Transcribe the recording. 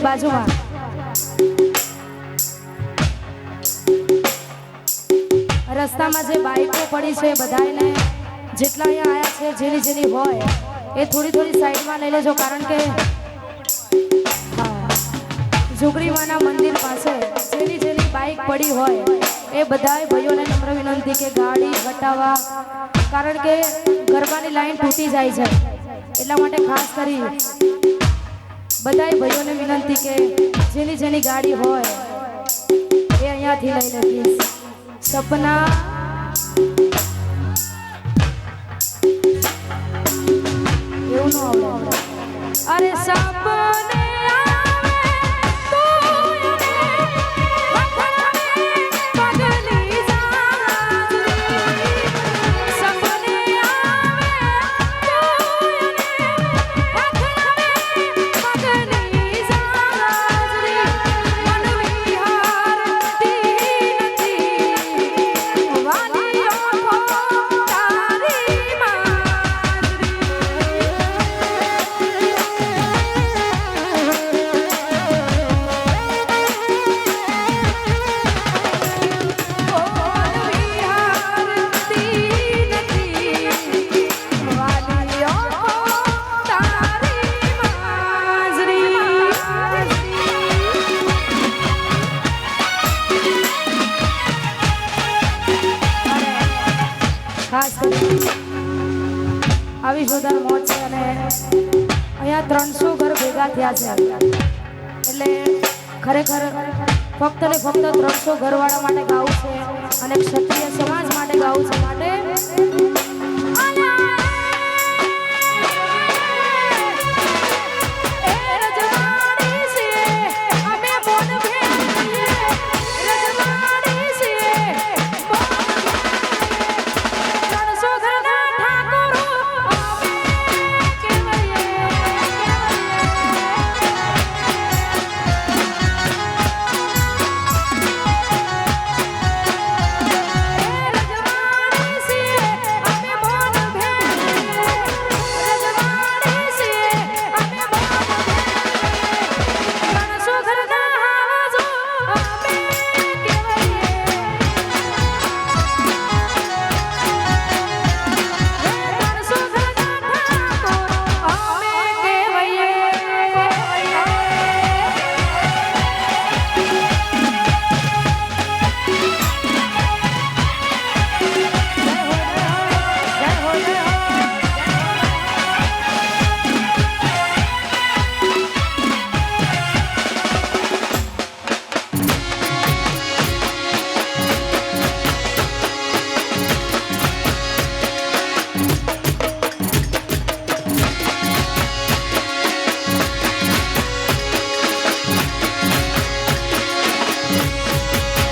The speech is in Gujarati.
બાજુમાં રસ્તામાં જે બાઈકો પડી છે બધાને જેટલા અહીંયા આયા છે જેની જેની હોય એ થોડી થોડી સાઈડમાં લઈ લેજો કારણ કે જોગરીમાના મંદિર પાસે જેની જેની બાઈક પડી હોય એ બધાય ભાઈઓને નમ્ર વિનંતી કે ગાડી હટાવવા કારણ કે ગરબાની લાઈન તૂટી જાય છે એટલા માટે ખાસ કરી બધાય ભાઈઓને વિનંતી કે જેની જેની ગાડી હોય એ અહીંયાથી લઈ લે પ્લીઝ સપના એવું ન આવડે અરે સપને આવી જોરદાર મોજ છે અને અહીંયા 300 ઘર ભેગા થયા છે એટલે ખરેખર ફક્ત ને ફક્ત 300 ઘરવાળા માટે ગાવું છે અને ક્ષત્રિય સમાજ માટે ગાવું છે